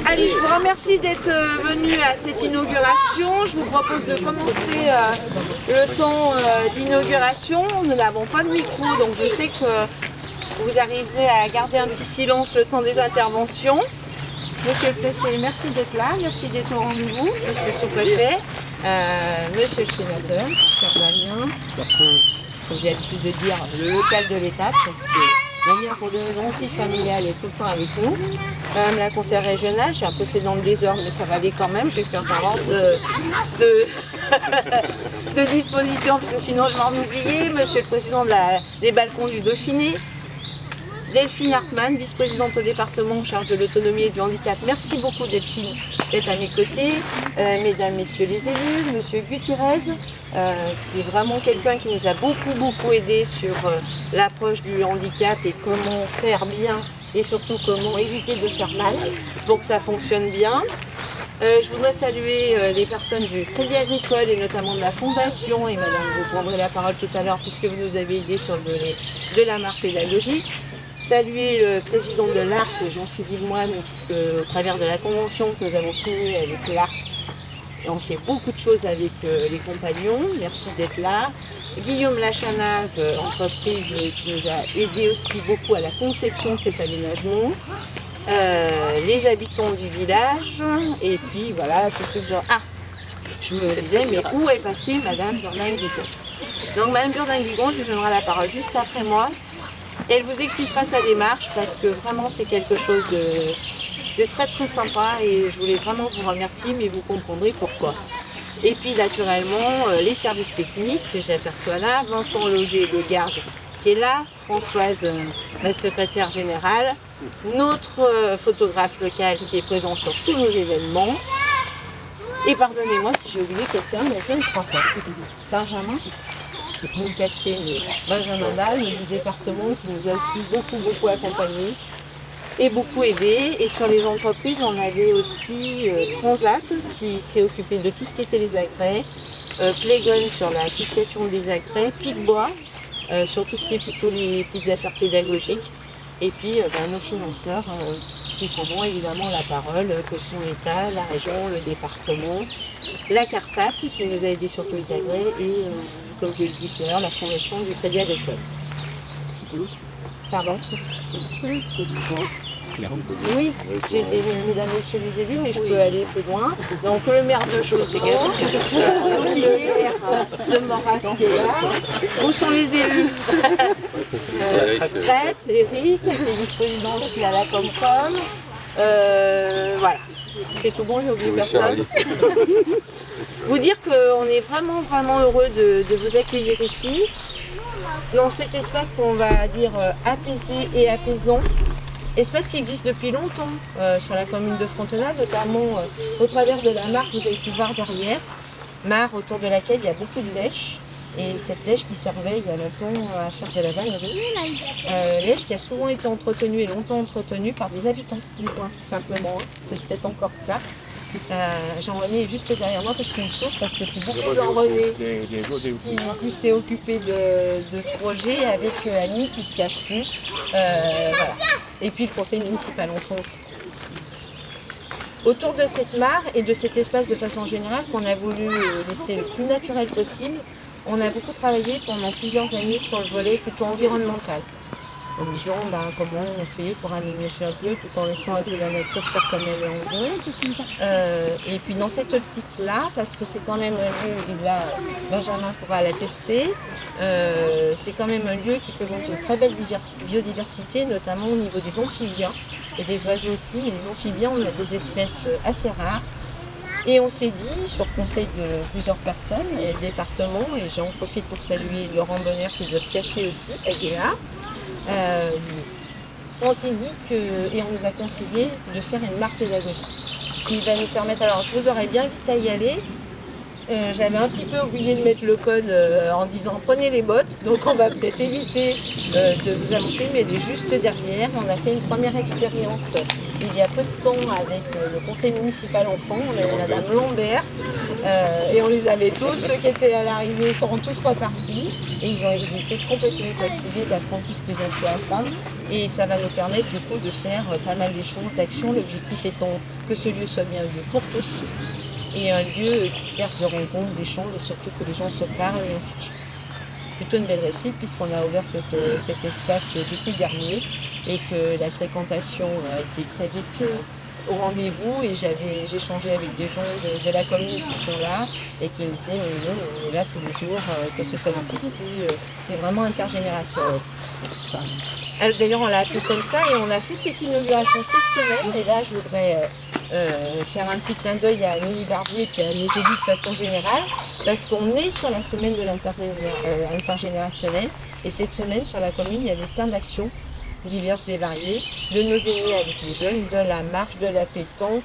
Allez, je vous remercie d'être venu à cette inauguration. Je vous propose de commencer le temps d'inauguration. Nous n'avons pas de micro, donc je sais que vous arriverez à garder un petit silence le temps des interventions. Monsieur le préfet, merci d'être là, merci d'être au rendez-vous. Monsieur le sous-préfet, monsieur le sénateur, ça va bien. Comme j'ai l'habitude de dire, le local de l'étape, parce que manière pour des raisons aussi familiales est tout le temps avec nous. Madame la conseillère régionale, j'ai un peu fait dans le désordre, mais ça va aller quand même. Je vais faire un ordre de disposition, parce que sinon je m'en oubliais. Monsieur le président des balcons du Dauphiné, Delphine Hartmann, vice-présidente au département en charge de l'autonomie et du handicap. Merci beaucoup Delphine d'être à mes côtés. Mesdames, messieurs les élus, monsieur Gutiérrez, qui est vraiment quelqu'un qui nous a beaucoup aidé sur l'approche du handicap et comment faire bien et surtout comment éviter de faire mal pour que ça fonctionne bien. Je voudrais saluer les personnes du Crédit Agricole et notamment de la Fondation, et madame, vous prendrez la parole tout à l'heure puisque vous nous avez aidé sur le volet de la marque pédagogique. Saluer le président de l'ARC, Jean-Philippe Moine, puisque au travers de la convention que nous avons signée avec l'ARC, on fait beaucoup de choses avec les compagnons. Merci d'être là. Guillaume Lachanave, entreprise qui nous a aidé aussi beaucoup à la conception de cet aménagement. Les habitants du village. Et puis voilà, tout ce genre. Ah, je me disais, mais où est passée Madame Burdin-Guigon? Donc Madame Burdin-Guigon, je lui donnerai la parole juste après moi. Et elle vous expliquera sa démarche parce que vraiment c'est quelque chose de très sympa et je voulais vraiment vous remercier, mais vous comprendrez pourquoi. Et puis naturellement les services techniques que j'aperçois là, Vincent Loger, le garde qui est là, Françoise, ma secrétaire générale, notre photographe local qui est présent sur tous nos événements. Et pardonnez-moi si j'ai oublié quelqu'un, mais je ne crois pas. Benjamin, vous me cachez, Benjamin Dalle, du département qui nous a aussi beaucoup accompagnés et beaucoup aidé. Et sur les entreprises, on avait aussi Transat qui s'est occupé de tout ce qui était les agrès, Playgun sur la fixation des agrès, Picbois sur tout ce qui est plutôt les petites affaires pédagogiques. Et puis nos financeurs qui prendront évidemment la parole, que sont l'État, la région, le département, la CARSAT qui nous a aidés sur tous les agrès et comme je l'ai dit tout à l'heure, la fondation du Crédit Agricole. Pardon? Oui, j'ai des mesdames et messieurs les élus, mais je peux aller plus loin. Donc le maire de Chausson, le maire de Moras qui est là. Où sont les élus? Crête, Eric, qui est vice-président aussi à la Comcom. Voilà, c'est tout bon, j'ai oublié personne. Vous dire qu'on est vraiment heureux de vous accueillir ici, dans cet espace qu'on va dire apaisé et apaisant. Espace qui existe depuis longtemps sur la commune de Frontenac, notamment au travers de la mare que vous avez pu voir derrière. Mare autour de laquelle il y a beaucoup de lèche. Et cette lèche qui servait il y a longtemps à faire de la vannerie. Lèche qui a souvent été entretenue et longtemps entretenue par des habitants du coin, simplement. C'est peut-être encore le cas. Jean-René est juste derrière moi parce qu'il me sauve, parce que c'est beaucoup Jean-René qui s'est occupé de ce projet avec Annie qui se cache plus. Voilà. Et puis le conseil municipal en France. Autour de cette mare et de cet espace de façon générale qu'on a voulu laisser le plus naturel possible, on a beaucoup travaillé pendant plusieurs années sur le volet plutôt environnemental. en disant comment on fait pour aménager un peu tout en laissant un peu la nature faire comme elle est en gros. Et puis dans cette optique-là, parce que c'est quand même un lieu, et là Benjamin pourra l'attester, c'est quand même un lieu qui présente une très belle biodiversité, notamment au niveau des amphibiens, et des oiseaux aussi, mais les amphibiens, on a des espèces assez rares. Et on s'est dit, sur conseil de plusieurs personnes, et le département, et j'en profite pour saluer Laurent Bonheur qui doit se cacher aussi, elle est là, on s'est dit et on nous a conseillé de faire une marque pédagogique qui va nous permettre, alors je vous aurais bien invité à y aller, j'avais un petit peu oublié de mettre le code en disant prenez les bottes, donc on va peut-être éviter de vous avancer, mais elle est juste derrière. On a fait une première expérience il y a peu de temps avec le conseil municipal enfant, on avait Madame Lambert, et on les avait tous, ceux qui étaient à l'arrivée sont tous repartis, et ils étaient complètement motivés d'apprendre tout ce qu'ils ont pu apprendre, et ça va nous permettre du coup de faire pas mal d'échanges, d'actions, l'objectif étant que ce lieu soit bien un lieu pour tous, et un lieu qui sert de rencontre, d'échange, et surtout que les gens se parlent, et ainsi de suite. Plutôt une belle réussite puisqu'on a ouvert cet espace l'été dernier et que la fréquentation a été très vite au rendez-vous, et j'ai échangé avec des gens de la commune qui sont là et qui me disaient mais nous on est là tous les jours, que ce soit dans le pays, c'est vraiment intergénérationnel. D'ailleurs on l'a appelé comme ça et on a fait cette inauguration cette semaine, et là je voudrais faire un petit clin d'œil à Amélie Barbier et puis à mes élus de façon générale, parce qu'on est sur la semaine de l'intergénérationnel, et cette semaine sur la commune il y avait plein d'actions diverses et variées, de nos aînés avec les jeunes, de la marche, de la pétanque,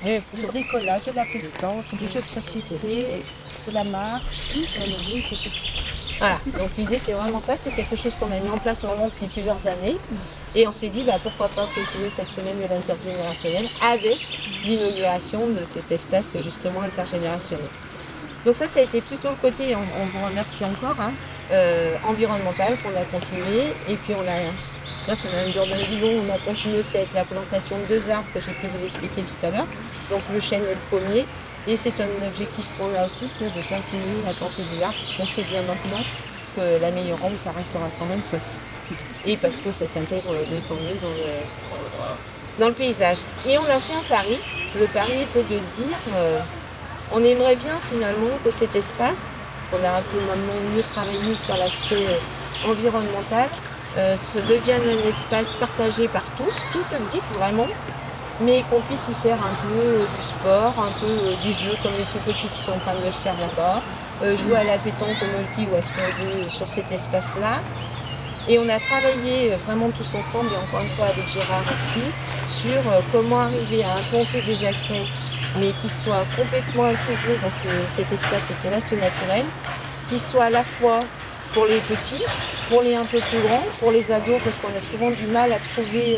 du bricolage, de la pétanque, du jeu de société, de la marche, voilà, donc l'idée c'est vraiment ça, c'est quelque chose qu'on a mis en place vraiment depuis plusieurs années, et on s'est dit pourquoi pas continuer cette semaine de l'intergénérationnel avec l'inauguration de cet espace justement intergénérationnel. Donc ça a été plutôt le côté, on vous remercie encore, environnemental qu'on a continué, et puis là c'est Madame Jourdain-Villon, on a continué aussi avec la plantation de 2 arbres que j'ai pu vous expliquer tout à l'heure, donc le chêne et le pommier, et c'est un objectif qu'on a aussi de continuer à planter des arbres, puisqu'on sait bien maintenant que la meilleure ombre ça restera quand même celle-ci, et parce que ça s'intègre d'autant mieux dans le paysage. Et on a fait un pari, le pari était de dire on aimerait bien finalement que cet espace, qu'on a un peu maintenant mieux travaillé sur l'aspect environnemental, se devienne un espace partagé par tous, tout public vraiment, mais qu'on puisse y faire un peu du sport, un peu des jeux comme les tout petits qui sont en train de le faire là-bas, jouer à la pétanque, au multi ou à ce qu'on veut sur cet espace-là. Et on a travaillé vraiment tous ensemble, et encore une fois avec Gérard aussi, sur comment arriver à implanter des accès, mais qui soient complètement intégrés dans cet espace et qui restent naturels, qui soient à la fois pour les petits, pour les un peu plus grands, pour les ados, parce qu'on a souvent du mal à trouver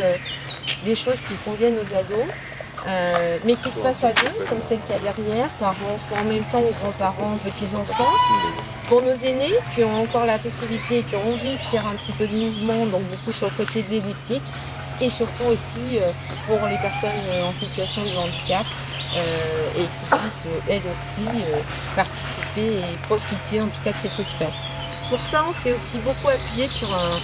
des choses qui conviennent aux ados, mais qui se fassent à deux, comme c'est le cas derrière, parents, enfants en même temps, ou grands-parents, petits-enfants. Pour nos aînés qui ont encore la possibilité, qui ont envie de faire un petit peu de mouvement, donc beaucoup sur le côté de l'elliptique, et surtout aussi pour les personnes en situation de handicap, et qui puissent elles aussi participer et profiter en tout cas de cet espace. Pour ça, on s'est aussi beaucoup appuyé sur un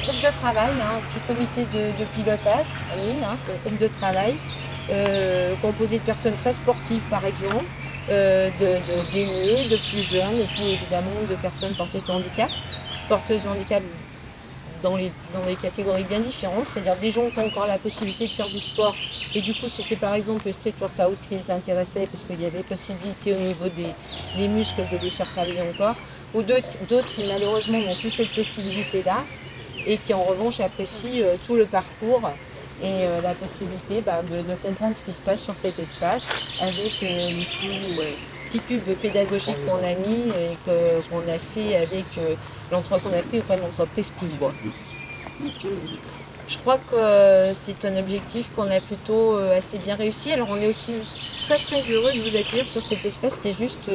groupe de travail, un petit comité de pilotage, un groupe de travail, composé de personnes très sportives par exemple, d'aînés, de plus jeunes, et puis évidemment de personnes porteuses de handicap dans les catégories bien différentes, c'est-à-dire des gens qui ont encore la possibilité de faire du sport, et du coup c'était par exemple le street workout qui les intéressait parce qu'il y avait possibilité au niveau des muscles de les faire travailler encore, ou d'autres qui malheureusement n'ont plus cette possibilité-là, et qui en revanche apprécient tout le parcours et la possibilité de comprendre ce qui se passe sur cet espace avec les petits cubes pédagogiques qu'on a mis et qu'on a fait avec qu'on a pris auprès de l'entreprise Poubois. Je crois que c'est un objectif qu'on a plutôt assez bien réussi. Alors on est aussi très très heureux de vous accueillir sur cet espace qui est juste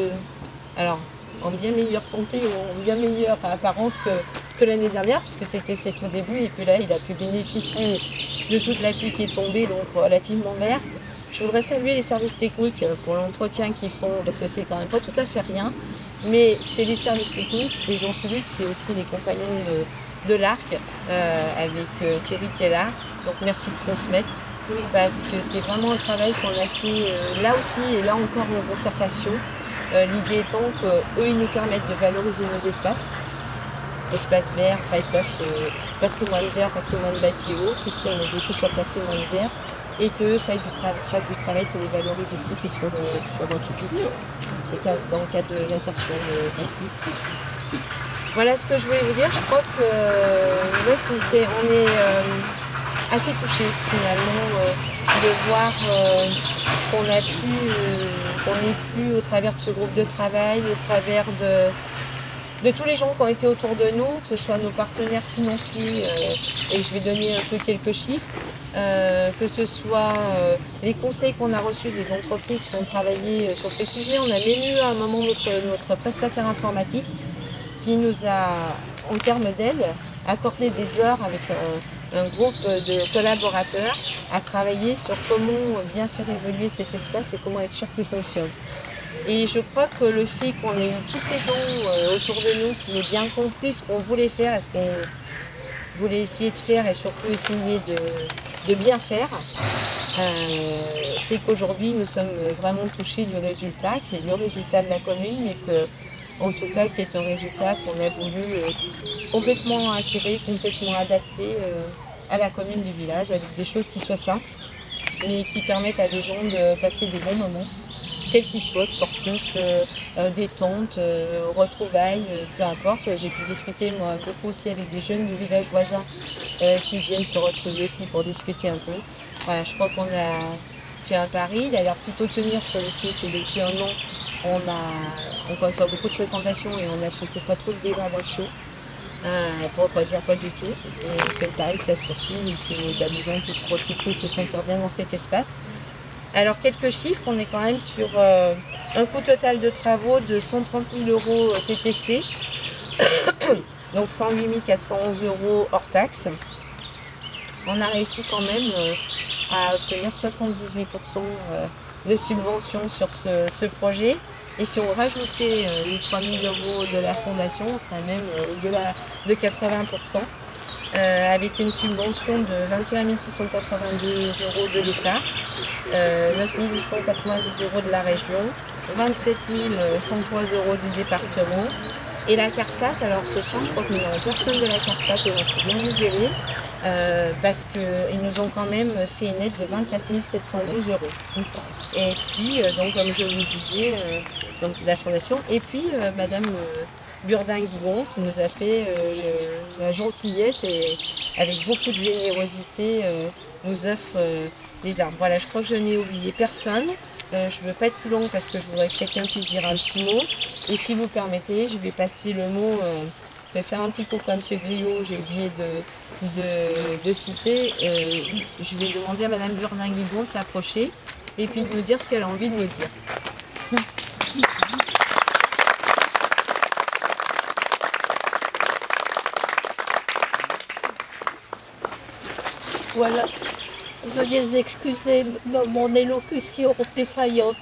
en bien meilleure santé ou en bien meilleure apparence que l'année dernière, puisque c'est au début, et que là il a pu bénéficier de toute la pluie qui est tombée, donc relativement vert. Je voudrais saluer les services techniques pour l'entretien qu'ils font, parce que c'est quand même pas tout à fait rien. mais c'est les services techniques. Et Jean-Philippe, c'est aussi les compagnons de l'Arc, avec Thierry qui est là. Donc merci de transmettre, parce que c'est vraiment un travail qu'on a fait là aussi et là encore en concertation. L'idée étant qu'eux, ils nous permettent de valoriser nos espaces verts, enfin espaces patrimoine vert, patrimoine bâti et autres. Ici, on est beaucoup sur le patrimoine vert, et qu'eux fassent du travail pour les valoriser aussi, qui seront dans tout public, dans le cadre de l'insertion. Voilà ce que je voulais vous dire. Je crois que on est assez touchés finalement de voir qu'on n'est plus au travers de ce groupe de travail, au travers de tous les gens qui ont été autour de nous, que ce soit nos partenaires financiers, et je vais donner un peu quelques chiffres, que ce soit les conseils qu'on a reçus des entreprises qui ont travaillé sur ce sujet. On a même eu à un moment notre prestataire informatique qui nous a, en termes d'aide, accordé des heures avec un groupe de collaborateurs à travailler sur comment bien faire évoluer cet espace et comment être sûr qu'il fonctionne. Et je crois que le fait qu'on ait eu tous ces gens autour de nous qui aient bien compris ce qu'on voulait faire et ce qu'on voulait essayer de faire, et surtout essayer de bien faire, fait qu'aujourd'hui nous sommes vraiment touchés du résultat, qui est le résultat de la commune, et que, en tout cas, qui est un résultat qu'on a voulu complètement insérer, complètement adapter à la commune du village, avec des choses qui soient simples, mais qui permettent à des gens de passer des bons moments, quels qu'ils soient, sportifs, détente, retrouvailles, peu importe. J'ai pu discuter moi beaucoup aussi avec des jeunes du village voisin qui viennent se retrouver aussi pour discuter un peu. Voilà, je crois qu'on a fait un pari, il a l'air plutôt tenir sur le fait que depuis un an, on a encore une fois beaucoup de fréquentation et on n'a surtout pas trop de dégradation, pour ne pas dire pas du tout. Et c'est le pari que ça se poursuit et que les gens puissent profiter, se sentir bien dans cet espace. Alors quelques chiffres, on est quand même sur un coût total de travaux de 130 000 € TTC, donc 108 411 € hors taxe. On a réussi quand même à obtenir 78% de subventions sur ce projet. Et si on rajoutait les 3 000 € de la fondation, on serait même au-delà de 80%, avec une subvention de 21 682 € de l'État, 9 890 € de la région, 27 103 € du département. Et la CARSAT, alors ce soir, je crois que nous n'avons personne de la CARSAT et on suis bien désolée, parce qu'ils nous ont quand même fait une aide de 24 712 €. Et puis, donc, comme je vous disais, donc, la fondation, et puis Madame Burdin-Guigon qui nous a fait la gentillesse et avec beaucoup de générosité nous offre les arbres. Voilà, je crois que je n'ai oublié personne. Je ne veux pas être plus long parce que je voudrais que chacun puisse dire un petit mot. Et si vous permettez, je vais passer le mot, je vais faire un petit coucou à M. Griot, j'ai oublié de citer. Je vais demander à Mme Burdin-Guigon de s'approcher et puis de me dire ce qu'elle a envie de me dire. Voilà, veuillez excuser mon élocution défaillante,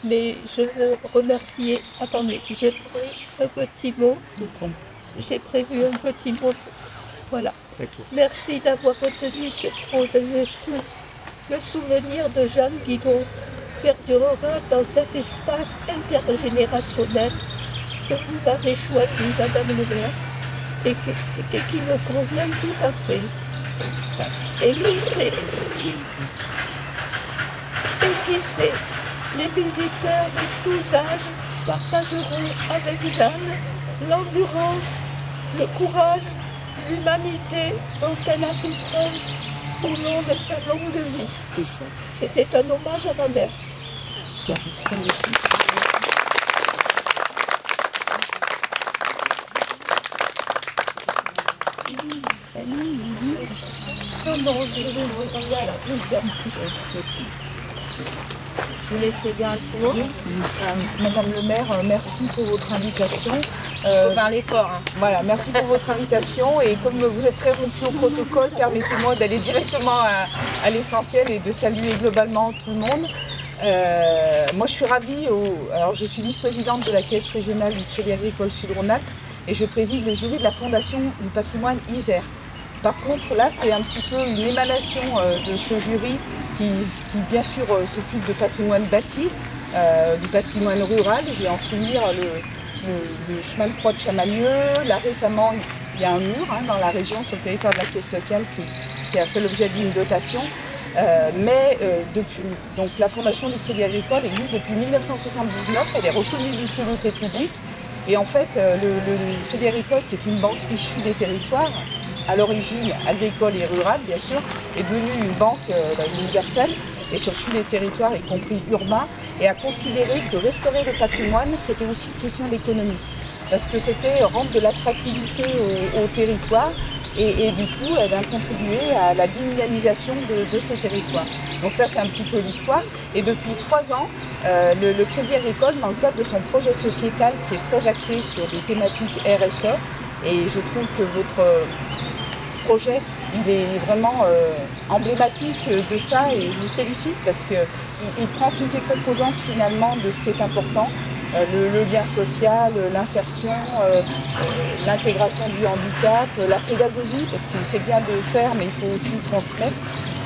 mais je veux remercier. Attendez, j'ai pris un petit mot. J'ai prévu un petit mot. Voilà. Merci d'avoir retenu ce projet de feu. Le souvenir de Jeanne Guigon perdurera dans cet espace intergénérationnel que vous avez choisi, Madame le maire, et qui me convient tout à fait. Et qui sait, les visiteurs de tous âges partageront avec Jeanne l'endurance, le courage, l'humanité dont elle a fait preuve au long de sa longue vie. C'était un hommage à ma mère. Vous laissez bien un petit mot. Madame le maire, merci pour votre invitation. Faut parler fort. Hein. Voilà, merci pour votre invitation et comme vous êtes très rompu au protocole, permettez-moi d'aller directement à l'essentiel et de saluer globalement tout le monde. Moi, je suis ravie. Alors, je suis vice-présidente de la Caisse régionale du Crédit Agricole Sud-Rhône-Alpes et je préside le jury de la Fondation du patrimoine Isère. Par contre, là, c'est un petit peu une émanation de ce jury qui bien sûr, s'occupe de patrimoine bâti, du patrimoine rural. J'ai en souvenir le chemin de croix de Chamagneux. Là, récemment, il y a un mur dans la région, sur le territoire de la Caisse locale, qui a fait l'objet d'une dotation. Donc la Fondation du Crédit Agricole existe depuis 1979, elle est reconnue d'utilité publique. Et en fait, le Crédit Agricole, qui est une banque issue des territoires, à l'origine agricole et rurale bien sûr, est devenue une banque universelle et sur tous les territoires, y compris urbains, et a considéré que restaurer le patrimoine, c'était aussi une question d'économie. Parce que c'était rendre de l'attractivité au territoire et du coup, elle a contribué à la dynamisation de ces territoires. Donc ça, c'est un petit peu l'histoire. Et depuis 3 ans, le Crédit Agricole, dans le cadre de son projet sociétal qui est très axé sur des thématiques RSE, et je trouve que votre projet, il est vraiment emblématique de ça et je vous félicite parce qu'il prend toutes les composantes finalement de ce qui est important. Le lien social, l'insertion, l'intégration du handicap, la pédagogie, parce que c'est bien de le faire, mais il faut aussi le transmettre.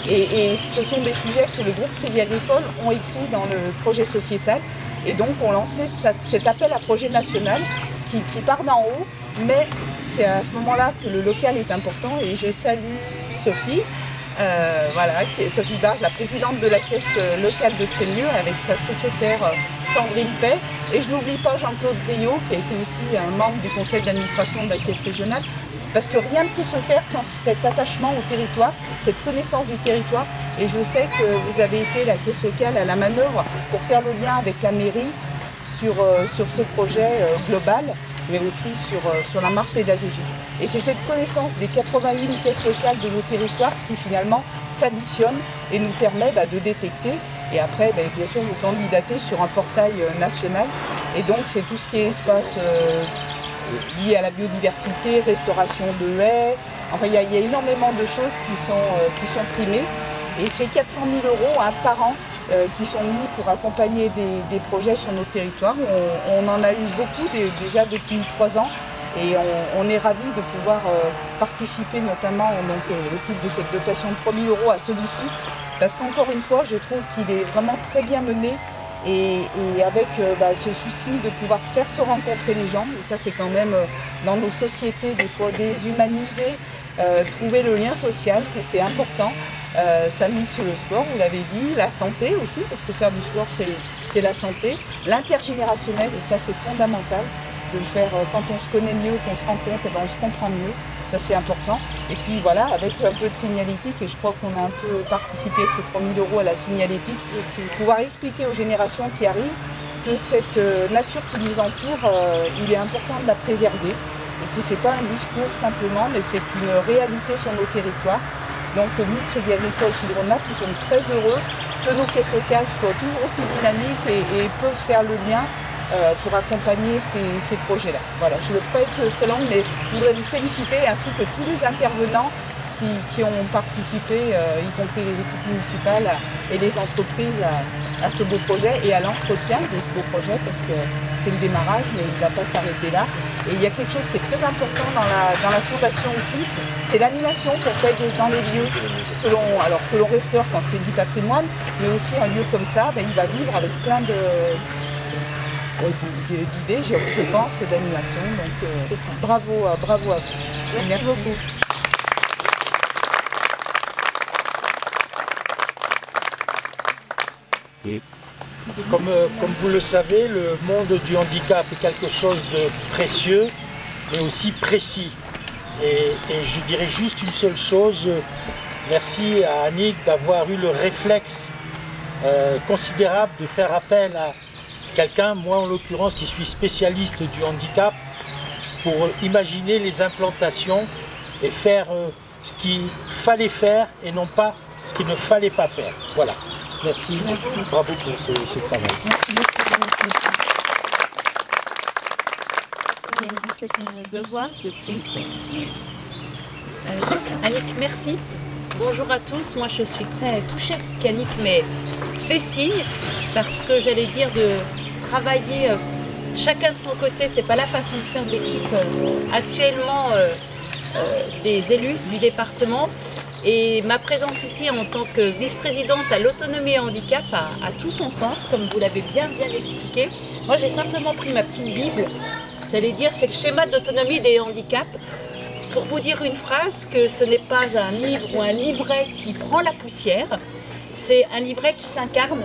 Et ce sont des sujets que le groupe Crédit Agricole ont écrit dans le projet sociétal. Et donc on lancé cet appel à projet national qui part d'en haut, mais c'est à ce moment-là que le local est important. Et je salue Sophie. Sophie Barge, la présidente de la caisse locale de Crémieux, avec sa secrétaire Sandrine Pay. Et je n'oublie pas Jean-Claude Griot, qui a été aussi un membre du conseil d'administration de la caisse régionale, parce que rien ne peut se faire sans cet attachement au territoire, cette connaissance du territoire. Et je sais que vous avez été la caisse locale à la manœuvre pour faire le lien avec la mairie sur ce projet global, mais aussi sur la marche pédagogique. Et c'est cette connaissance des 88 caisses locales de nos territoires qui finalement s'additionnent et nous permet de détecter. Et après, bien sûr, vous candidatez sur un portail national. Et donc, c'est tout ce qui est espace lié à la biodiversité, restauration de haies. Enfin, il y a énormément de choses qui sont primées. Et c'est 400 000 € par an qui sont mis pour accompagner des projets sur nos territoires. On en a eu beaucoup déjà depuis 3 ans. Et on est ravis de pouvoir participer notamment au titre de cette dotation de 3 000 € à celui-ci. Parce qu'encore une fois, je trouve qu'il est vraiment très bien mené et avec ce souci de pouvoir faire se rencontrer les gens. Et ça, c'est quand même dans nos sociétés, des fois déshumaniser, trouver le lien social, c'est important. Ça mixe le sport, vous l'avez dit, la santé aussi, parce que faire du sport, c'est la santé. L'intergénérationnel, et ça, c'est fondamental. De le faire quand on se connaît mieux, qu'on se rencontre, on se comprend mieux. Ça, c'est important. Et puis voilà, avec un peu de signalétique, et je crois qu'on a un peu participé avec ces 3 000 € à la signalétique, pouvoir expliquer aux générations qui arrivent que cette nature qui nous entoure, il est important de la préserver. Et que ce n'est pas un discours simplement, mais c'est une réalité sur nos territoires. Donc nous, Crédit Agricole Sud-Rhône-Alpes, nous sommes très heureux que nos caisses locales soient toujours aussi dynamiques et peuvent faire le lien pour accompagner ces projets-là. Voilà, je ne veux pas être très longue, mais je voudrais vous féliciter, ainsi que tous les intervenants qui ont participé, y compris les équipes municipales et les entreprises, à ce beau projet et à l'entretien de ce beau projet, parce que c'est le démarrage, mais il ne va pas s'arrêter là. Et il y a quelque chose qui est très important dans la fondation aussi, c'est l'animation qu'on fait dans les lieux que l'on restaure quand c'est du patrimoine, mais aussi un lieu comme ça, il va vivre avec plein d'idées, je pense, d'animation. Donc bravo à vous. Merci beaucoup. Comme vous le savez, le monde du handicap est quelque chose de précieux, mais aussi précis. Et je dirais juste une seule chose, merci à Annick d'avoir eu le réflexe considérable de faire appel à quelqu'un, moi en l'occurrence, qui suis spécialiste du handicap, pour imaginer les implantations et faire ce qu'il fallait faire et non pas ce qu'il ne fallait pas faire. Voilà. Merci. Bravo pour ce travail. Annick, merci. Bonjour à tous. Moi, je suis très touchée qu'Annick m'ait fait signe parce que j'allais dire de travailler chacun de son côté, c'est pas la façon de faire de l'équipe actuellement des élus du département. Et ma présence ici en tant que vice-présidente à l'autonomie et handicap a tout son sens, comme vous l'avez bien expliqué. Moi, j'ai simplement pris ma petite Bible, j'allais dire, c'est le schéma de l'autonomie et des handicaps, pour vous dire une phrase, que ce n'est pas un livre ou un livret qui prend la poussière, c'est un livret qui s'incarne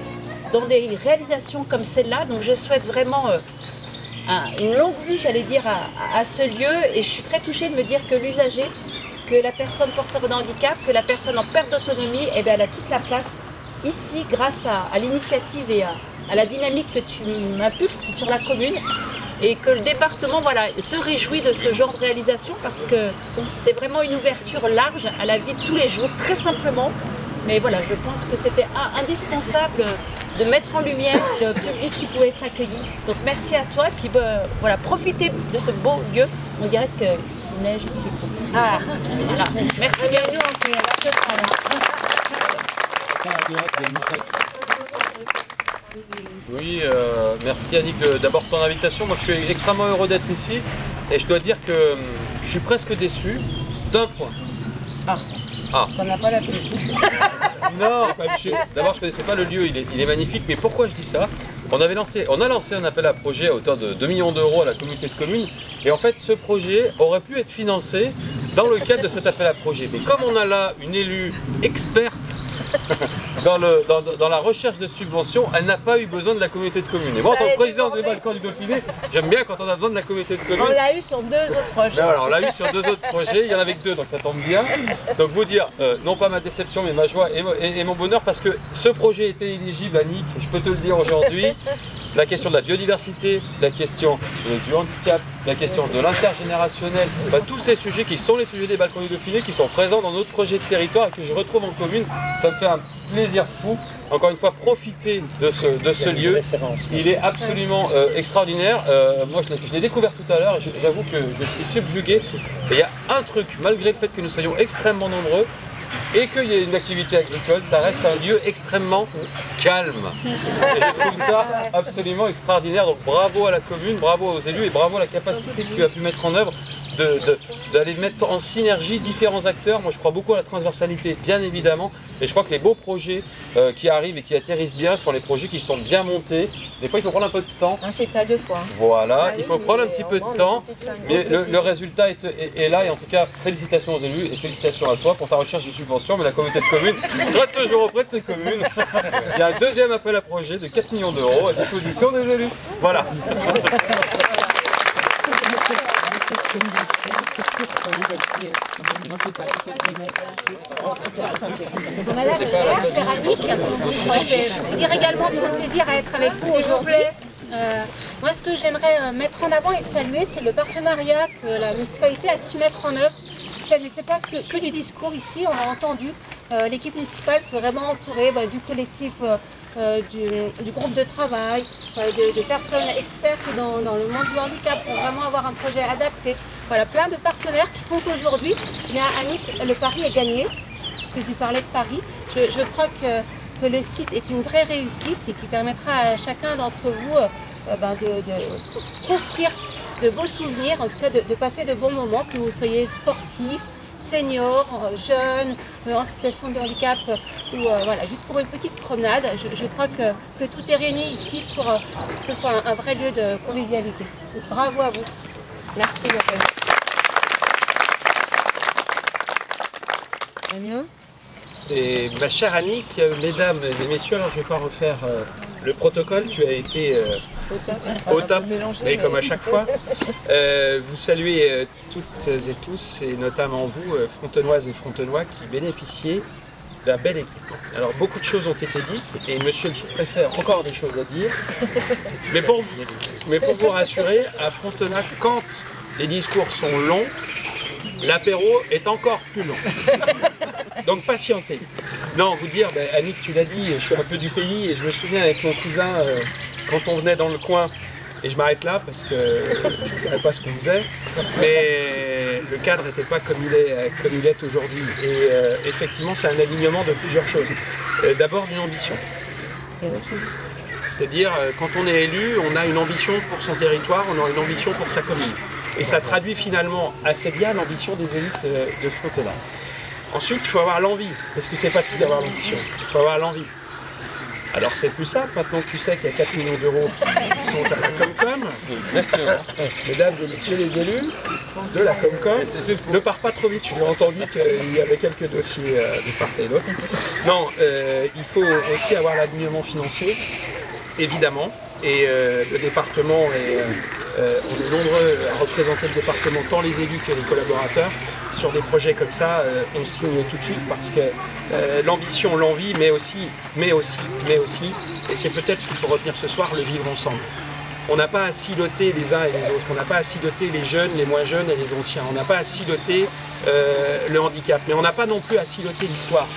dans des réalisations comme celle-là. Donc je souhaite vraiment une longue vie, j'allais dire, à ce lieu, et je suis très touchée de me dire que l'usager, que la personne porteur de handicap, que la personne en perte d'autonomie, eh bien, elle a toute la place ici grâce à l'initiative et à la dynamique que tu m'impulses sur la commune, et que le département voilà, se réjouit de ce genre de réalisation parce que c'est vraiment une ouverture large à la vie de tous les jours, très simplement. Mais voilà, je pense que c'était indispensable de mettre en lumière le public qui pouvait être accueilli. Donc merci à toi, et puis voilà, profitez de ce beau lieu. On dirait qu'il neige ici. Ah, voilà. Merci bien. Oui, merci Annick d'abord de ton invitation. Moi je suis extrêmement heureux d'être ici et je dois dire que je suis presque déçu d'un point. Qu'on n'a pas la pluie. Non, d'abord je ne connaissais pas le lieu, il est magnifique, mais pourquoi je dis ça? On a lancé un appel à projet à hauteur de 2 millions d'euros à la communauté de communes, et en fait ce projet aurait pu être financé dans le cadre de cet appel à projet. Mais comme on a là une élue experte dans la recherche de subventions, elle n'a pas eu besoin de la communauté de communes. Et moi, en tant que président des Balkans du Dauphiné, j'aime bien quand on a besoin de la communauté de communes. On l'a eu sur 2 autres projets. Ben voilà, on l'a eu sur 2 autres projets, il y en avait que 2, donc ça tombe bien. Donc vous dire, non pas ma déception, mais ma joie et mon bonheur, parce que ce projet était éligible, Annick, je peux te le dire aujourd'hui. La question de la biodiversité, la question du handicap, la question de l'intergénérationnel, tous ces sujets qui sont les sujets des Balkans du Dauphiné, qui sont présents dans notre projet de territoire et que je retrouve en commune, ça me fait un plaisir fou. Encore une fois, profiter de ce lieu. Il est absolument extraordinaire. Moi, je l'ai découvert tout à l'heure et j'avoue que je suis subjugué. Et il y a un truc, malgré le fait que nous soyons extrêmement nombreux, et qu'il y ait une activité agricole, ça reste un lieu extrêmement calme. Et je trouve ça absolument extraordinaire. Donc bravo à la commune, bravo aux élus et bravo à la capacité que tu as pu mettre en œuvre d'aller mettre en synergie différents acteurs. Moi je crois beaucoup à la transversalité, bien évidemment, et je crois que les beaux projets qui arrivent et qui atterrissent bien sont les projets qui sont bien montés. Des fois il faut prendre un peu de temps. C'est pas 2 fois. Voilà, il faut prendre un petit peu de temps, mais le résultat est là, et en tout cas félicitations aux élus et félicitations à toi pour ta recherche de subventions, mais la communauté de communes sera toujours auprès de ces communes. Il y a un deuxième appel à projet de 4 millions d'euros à disposition des élus. Voilà. Madame, chère Annick, je vous dire également tout le plaisir à être avec vous aujourd'hui. Moi, ce que j'aimerais mettre en avant et saluer, c'est le partenariat que la municipalité a su mettre en œuvre. Ça n'était pas que du discours ici, on l'a entendu. L'équipe municipale s'est vraiment entourée du collectif, du groupe de travail, de personnes expertes dans le monde du handicap pour vraiment avoir un projet adapté. Voilà, plein de partenaires qui font qu'aujourd'hui, Annick, le pari est gagné. Parce que tu parlais de Paris, je crois que le site est une vraie réussite et qui permettra à chacun d'entre vous de construire de beaux souvenirs, en tout cas de passer de bons moments, que vous soyez sportifs, seniors, jeunes, en situation de handicap, ou voilà, juste pour une petite promenade. Je crois que tout est réuni ici pour que ce soit un vrai lieu de convivialité. Bravo à vous. Merci beaucoup. Et ma chère Annick, mesdames et messieurs, alors je ne vais pas refaire le protocole, tu as été au top, mais comme à chaque fois. Vous saluez toutes et tous, et notamment vous, Frontenoises et Frontenois, qui bénéficiez d'un bel équipement. Alors beaucoup de choses ont été dites, et monsieur le sous-préfet a encore des choses à dire, mais pour vous rassurer, à Frontenoy, quand les discours sont longs, l'apéro est encore plus long. Donc patientez. Non, vous dire, Annick, tu l'as dit, je suis un peu du pays et je me souviens avec mon cousin, quand on venait dans le coin, et je m'arrête là parce que je ne dirais pas ce qu'on faisait, mais le cadre n'était pas comme il est aujourd'hui. Et effectivement, c'est un alignement de plusieurs choses. D'abord d'une ambition. C'est-à-dire, quand on est élu, on a une ambition pour son territoire, on a une ambition pour sa commune. Et ça traduit finalement assez bien l'ambition des élus de Frontera. Ensuite, il faut avoir l'envie, parce que c'est pas tout d'avoir l'ambition, il faut avoir l'envie. Alors c'est plus simple, maintenant que tu sais qu'il y a 4 millions d'euros qui sont à la Comcom. Exactement. Mesdames et messieurs les élus de la Comcom, ne pars pas trop vite, je l'ai entendu qu'il y avait quelques dossiers de part et d'autre. Non, il faut aussi avoir l'alignement financier, évidemment, et le département on est nombreux à représenter le département, tant les élus que les collaborateurs. Sur des projets comme ça, on signe tout de suite parce que l'ambition, l'envie, mais aussi, et c'est peut-être ce qu'il faut retenir ce soir, le vivre ensemble. On n'a pas à siloter les uns et les autres, on n'a pas à siloter les jeunes, les moins jeunes et les anciens, on n'a pas à siloter le handicap, mais on n'a pas non plus à siloter l'histoire.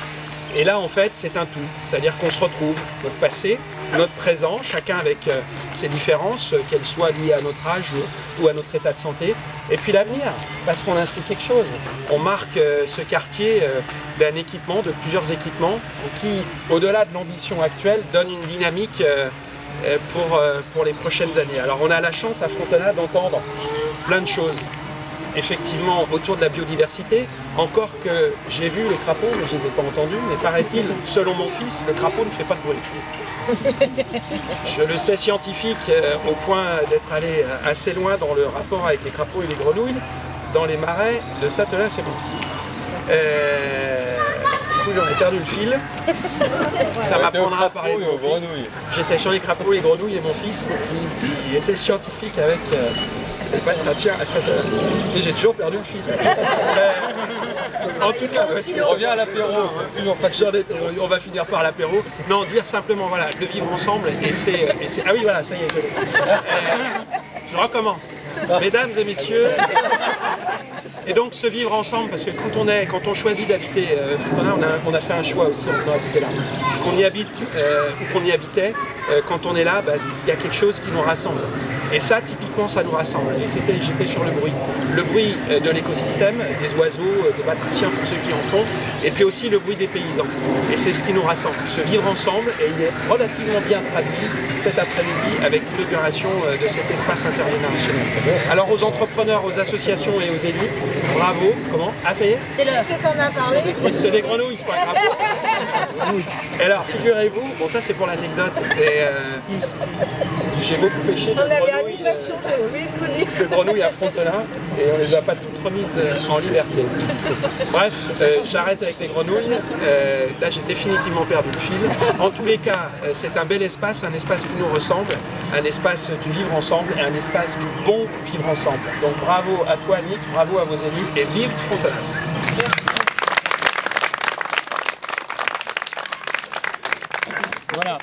Et là, en fait, c'est un tout, c'est-à-dire qu'on se retrouve, notre passé, notre présent, chacun avec ses différences, qu'elles soient liées à notre âge ou à notre état de santé, et puis l'avenir, parce qu'on inscrit quelque chose. On marque ce quartier d'un équipement, de plusieurs équipements, qui, au-delà de l'ambition actuelle, donne une dynamique pour les prochaines années. Alors on a la chance à Frontera d'entendre plein de choses. Effectivement, autour de la biodiversité, encore que j'ai vu les crapauds, mais je ne les ai pas entendus, mais paraît-il, selon mon fils, le crapaud ne fait pas de bruit. Je le sais scientifique au point d'être allé assez loin dans le rapport avec les crapauds et les grenouilles. Dans les marais, le Satelin, c'est bon. Du coup, j'en ai perdu le fil. Ça m'apprendra à parler de mon fils. J'étais sur les crapauds, les grenouilles et mon fils qui était scientifique avec... c'est pas tracien à Satelin. Et j'ai toujours perdu le fil. En tout cas, On revient à l'apéro, c'est toujours pas que on va finir par l'apéro. Non, dire simplement, voilà, le vivre ensemble, et c'est... Ah oui, voilà, ça y est, je l'ai. Je recommence. Mesdames et messieurs, et donc se vivre ensemble, parce que quand on choisit d'habiter, on a fait un choix aussi, on doit habiter là. Qu'on y habite ou qu'on y habitait, quand on est là, il y a quelque chose qui nous rassemble. Et ça, typiquement, ça nous rassemble. Et j'étais sur le bruit. Le bruit de l'écosystème, des oiseaux, des batraciens pour ceux qui en font, et puis aussi le bruit des paysans. Et c'est ce qui nous rassemble. Se vivre ensemble, et il est relativement bien traduit cet après-midi avec l'inauguration de cet espace intergénérationnel. Alors aux entrepreneurs, aux associations et aux élus, bravo. Comment? Ah, ça y est? C'est le... Est-ce que t'en as parlé? C'est des grenouilles, c'est pas un crapaud. Et alors, figurez-vous, bon ça c'est pour l'anecdote, et j'ai beaucoup pêché de grenouilles à Frontera, et on les a pas toutes remises en liberté. Bref, j'arrête avec les grenouilles, là j'ai définitivement perdu le fil. En tous les cas, c'est un bel espace, un espace qui nous ressemble, un espace du vivre ensemble et un espace du bon vivre ensemble. Donc bravo à toi Annick, bravo à vos élus et vive Frontenas. Voilà.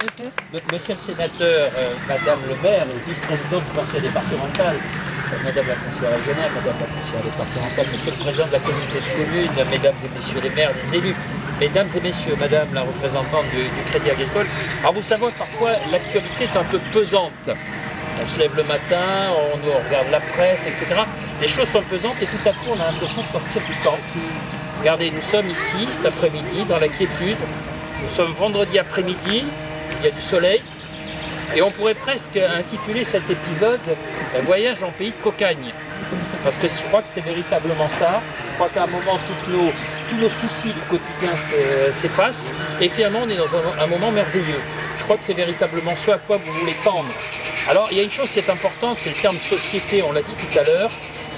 Monsieur le sénateur, Madame le maire, vice-présidente du conseil départemental, Madame la conseillère régionale, Madame la conseillère départementale, Monsieur le président de la communauté de communes, Mesdames et Messieurs les maires, les élus, Mesdames et Messieurs, Madame la représentante du Crédit Agricole. Alors vous savez, parfois l'actualité est un peu pesante. On se lève le matin, on regarde la presse, etc. Les choses sont pesantes et tout à coup on a l'impression de sortir du temps. Regardez, nous sommes ici cet après-midi dans la quiétude. Nous sommes vendredi après-midi, il y a du soleil, et on pourrait presque intituler cet épisode « Voyage en pays de cocagne ». Parce que je crois que c'est véritablement ça. Je crois qu'à un moment, tous nos soucis du quotidien s'effacent, et finalement on est dans un moment merveilleux. Je crois que c'est véritablement ce à quoi vous voulez tendre. Alors il y a une chose qui est importante, c'est le terme société, on l'a dit tout à l'heure.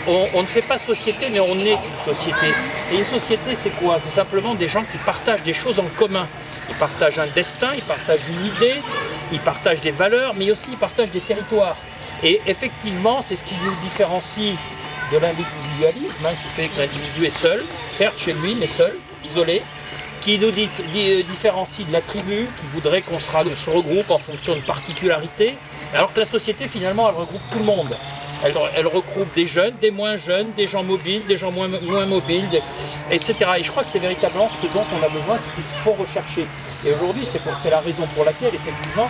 On ne fait pas société, mais on est une société. Et une société, c'est quoi? C'est simplement des gens qui partagent des choses en commun. Ils partagent un destin, ils partagent une idée, ils partagent des valeurs, mais aussi ils partagent des territoires. Et effectivement, c'est ce qui nous différencie de l'individualisme, qui fait que l'individu est seul, certes chez lui, mais seul, isolé, qui nous différencie de la tribu, qui voudrait qu'on se regroupe en fonction de particularités, alors que la société, finalement, elle regroupe tout le monde. Elle regroupe des jeunes, des moins jeunes, des gens mobiles, des gens moins mobiles, etc. Et je crois que c'est véritablement ce dont on a besoin, ce qu'il faut rechercher. Et aujourd'hui, c'est la raison pour laquelle, effectivement,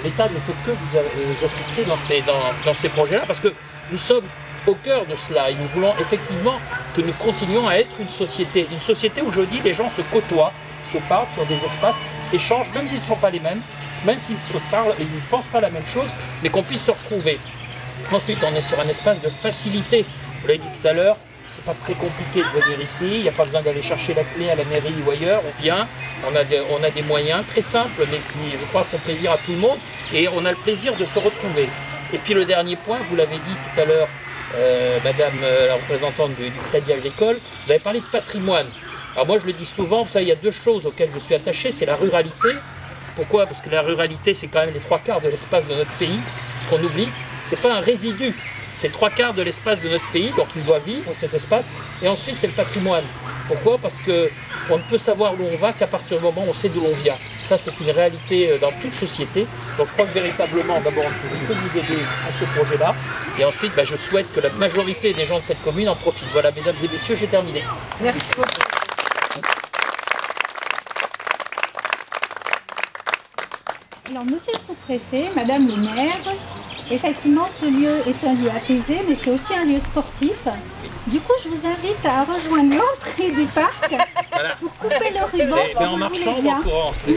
l'État ne peut que vous assister dans ces projets-là, parce que nous sommes au cœur de cela et nous voulons effectivement que nous continuions à être une société où, je dis, les gens se côtoient, se parlent sur des espaces, échangent, même s'ils ne sont pas les mêmes, même s'ils se parlent et ils ne pensent pas la même chose, mais qu'on puisse se retrouver. Ensuite, on est sur un espace de facilité. Vous l'avez dit tout à l'heure, c'est pas très compliqué de venir ici, il n'y a pas besoin d'aller chercher la clé à la mairie ou ailleurs, on vient, on a des moyens très simples, mais qui, je crois, font plaisir à tout le monde, et on a le plaisir de se retrouver. Et puis le dernier point, vous l'avez dit tout à l'heure, Madame la représentante du Crédit Agricole, vous avez parlé de patrimoine. Alors moi je le dis souvent, ça, il y a deux choses auxquelles je suis attaché, c'est la ruralité. Pourquoi? Parce que la ruralité, c'est quand même les 3/4 de l'espace de notre pays. Ce qu'on oublie, c'est pas un résidu, c'est 3/4 de l'espace de notre pays, donc il doit vivre cet espace. Et ensuite, c'est le patrimoine. Pourquoi? Parce qu'on ne peut savoir où on va qu'à partir du moment où on sait d'où l'on vient. Ça, c'est une réalité dans toute société. Donc je crois que véritablement, d'abord, on ne peut que vous aider dans ce projet-là. Et ensuite, je souhaite que la majorité des gens de cette commune en profitent. Voilà, mesdames et messieurs, j'ai terminé. Merci beaucoup. Alors, monsieur le sous-préfet, madame le maire, effectivement, ce lieu est un lieu apaisé, mais c'est aussi un lieu sportif. Du coup, je vous invite à rejoindre l'entrée du parc pour couper le ruban. Mais en marchant ou en courant, c'est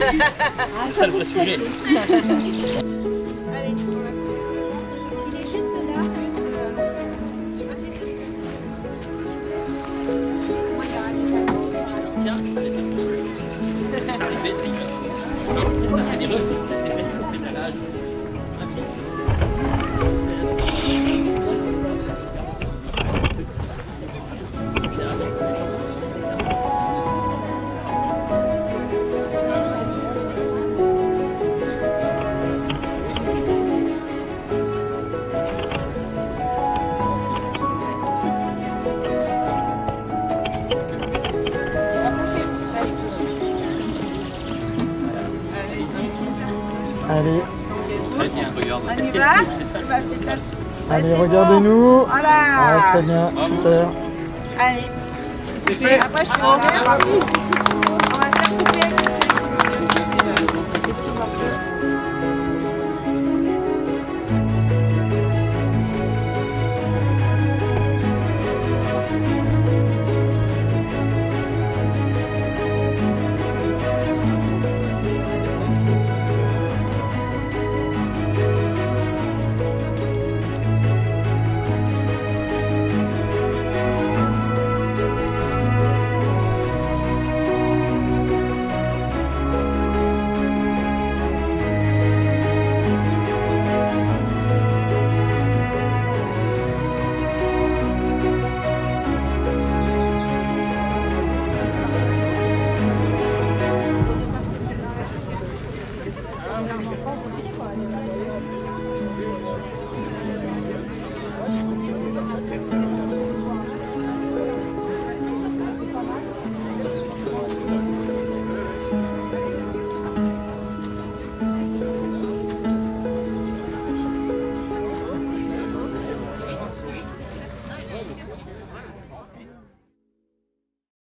ça le vrai sujet. Il est juste là. Je sais pas si c'est... Tiens, c'est arrivé. Alors, ça fait des pédalage. Allez. Très bien, regarde. On y Est-ce va? c'est ça? C'est ça le souci. Allez, regardez-nous. Voilà. Ah, très bien, super. Allez. C'est fait. Après, je te remercie. On va faire couper.